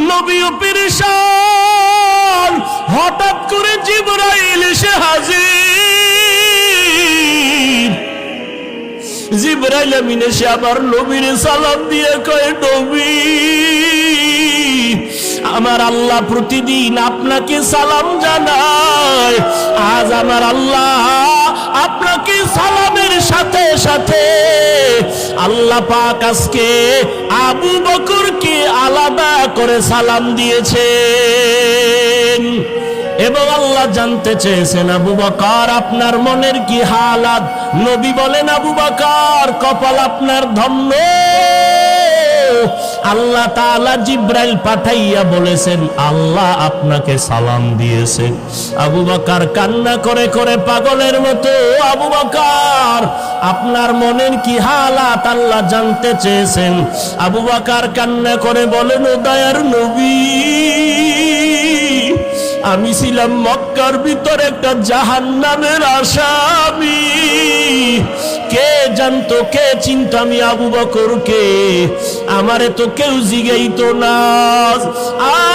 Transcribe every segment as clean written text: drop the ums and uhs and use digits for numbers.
নবীও পেরেশান। হঠাৎ করে জিবরাইল এসে হাজির। জিবরাইল আমিন এসে আবার নবীর সালাম দিয়ে কয়, নবী, আমার আল্লাহ প্রতিদিন আপনাকে সালাম জানায়, আজ আমার আল্লাহ আপনাকে সালামের সাথে সাথে আল্লাহ পাক আজকে আবু বকরকে আলাদা করে সালাম দিয়েছেন। এবং আল্লাহ জানতে চেয়েছেন, আবু বকর আপনার মনের কি হালাত? নবী বলেন, আবু বকর কপাল আপনার ধন্য, আল্লাহ তাআলা জিবরাইল পাঠাইয়া বলেছেন আল্লাহ আপনাকে সালাম দিয়েছেন। আবু বকর কান্না করে করে পাগলের মতো, আবু বকর আপনার মনের কি হালাত আল্লাহ জানতে চেয়েছেন। আবু বকর কান্না করে বলেন, ও দয়ার নবী, আমি ছিলাম মক্কার ভিতরে একটা জাহান্নামের আসামি। কে জানতো, কে চিনতো আমি আবু বকরকে? আমারে তো কেউ জিগাইতো না।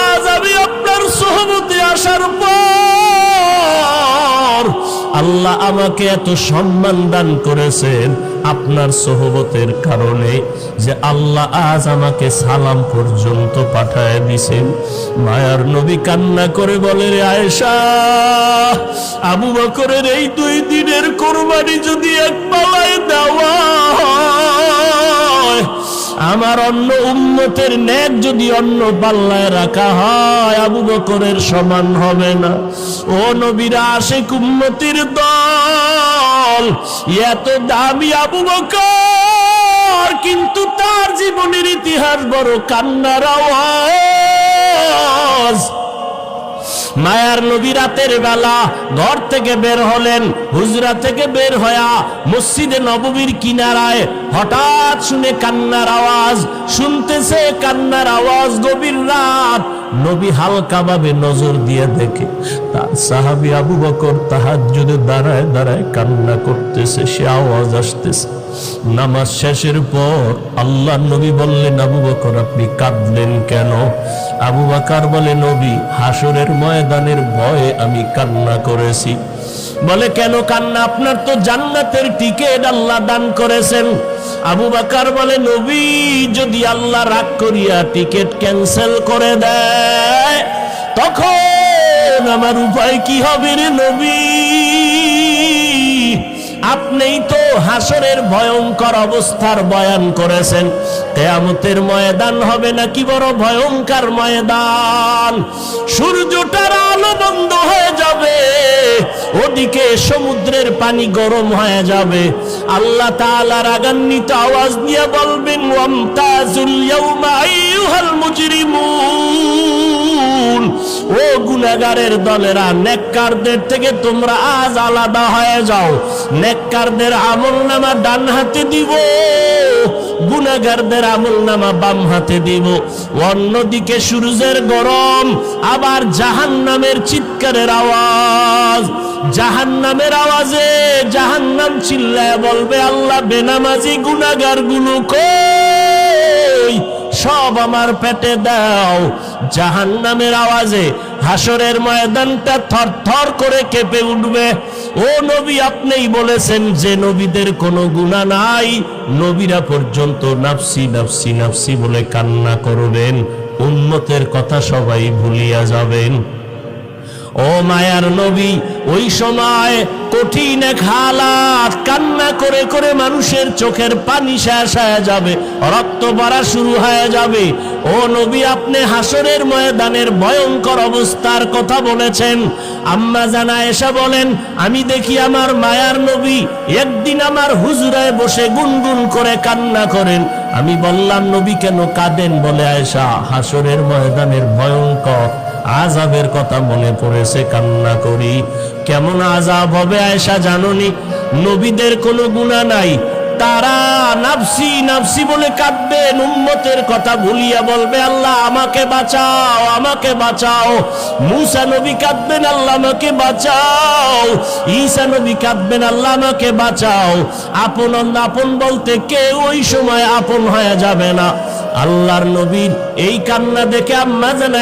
আজ আমি আপনার সোহবতে আসার পর আল্লাহ আমাকে এত সম্মান দান করেছেন আপনার সোহবতের কারণে, যে আল্লাহ আজ আমাকে সালাম পর্যন্ত পাঠায় দিছেন। মায়ার নবী কান্না করে বলে, রে আয়েশা, আবু বকরের এই 2 দিনের কোরবানি যদি এক পালায় দেওয়া হয়, আমার অন্য উম্মতের নেক যদি অন্য পাল্লায় রাখা হয়, আবু বকরের সমান হবে না। ও নবীর আশিক উম্মতির দল, এত দামি আবু বকর, কিন্তু তার জীবনের ইতিহাস বড় কান্নার আওয়াজ। মায়ার নবী রাতের বেলা ঘর থেকে বের হলেন, হুজরা থেকে বের হয়া মসজিদে নববীর কিনারায় হঠাৎ শুনে কান্নার আওয়াজ, শুনতেছে কান্নার আওয়াজ। গভীর রাত, নবী হালকা ভাবে নজর দিয়ে দেখে তার সাহাবী আবু বকর তাহাজ্জুদে দাঁড়ায় দাঁড়ায় কান্না করতেছে, সে আওয়াজ আসতেছে। নামাজ শেষের পর আল্লাহ নবী বললেন, আবু বকর আপনি কাঁদলেন কেন? আবু বকর বলে, নবী, হাসরের ময়দানের ভয়ে আমি কান্না করেছি। বলে, কেন কান্না? আপনার তো জান্নাতের টিকিট আল্লাহ দান করেছেন। আবু বকর বলে, নবী, যদি আল্লাহ রাগ করিয়া টিকিট ক্যান্সেল করে দেয় তখন আমার উপায় কি হবে রে নবী? আপনিই তো হাসরের ভয়ঙ্কর অবস্থার বয়ান করেছেন। কিয়ামতের ময়দান হবে নাকি বড় ভয়ঙ্কর ময়দান। সূর্যটার আলো বন্ধ হয়ে যাবে, ওদিকে সমুদ্রের পানি গরম হয়ে যাবে। আল্লাহ তাআলা রাগান্বিত আওয়াজ দিয়ে বলবেন, ওয়ামতাজুল ইয়াউমা আইয়ুহাল মুজরিমুন, ও গুনাহগারের দলেরা, নেককারদের থেকে তোমরা আজ আলাদা হয়ে যাও। নেককারদের আমলনামা ডান হাতে দিব, গুনাহগারদের আমলনামা বাম হাতে দিব। অন্যদিকে সূর্যের গরম, আবার জাহান্নামের চিৎকারের আওয়াজ। জাহান্নামের আওয়াজে জাহান্নাম চিল্লায় বলবে, আল্লাহ, বেনামাজি গুনাহগার গুলো কই? সব আমার পেটে দাও। জাহান্নামের আওয়াজে হাসরের ময়দানটা থরথর করে কেঁপে উঠবে। ও নবী, আপনিই বলেছেন যে নবীদের কোনো গুনাহ নাই, নবীরা পর্যন্ত নাফসি নাফসি নাফসি বলে কান্না করবেন, উম্মতের কথা সবাই ভুলিয়া যাবেন। ও মায়ার নবী, ওই সময় কঠিন এক হালাত, কান্না করে করে মানুষের চোখের পানি শেষ হয়ে যাবে, রক্ত পড়া শুরু হয়ে যাবে। ও নবী, আপনি হাসরের ময়দানের ভয়ঙ্কর অবস্থার কথা বলেছেন। আম্মা জান আয়েশা বলেন, আমি দেখি আমার মায়ার নবী একদিন আমার হুজরায় বসে গুনগুন করে কান্না করেন। আমি বললাম, নবী কেন কাঁদেন? বলে, আয়েশা, হাসরের ময়দানের ভয়ঙ্কর আযাবের কথা মনে পড়েছে, কান্না করি। কেমন আযাব হবে আয়েশা জানোনি? নবীদের কোনো গুনাহ নাই, তারা নাফসি নাফসি বলে কাঁদবেন, উম্মতের কথা ভুলিয়া বলবে আল্লাহ আমাকে বাঁচাও, আমাকে বাঁচাও। মূসা নবী কাঁদবেন আল্লাহ আমাকে বাঁচাও, ঈসা নবী কাঁদবেন আল্লাহ আমাকে বাঁচাও। আপন আপন বলতে কেউ ওই সময় আপন হয়ে যাবে না। আল্লাহর নবীর এই কান্না দেখে আম্মা জানা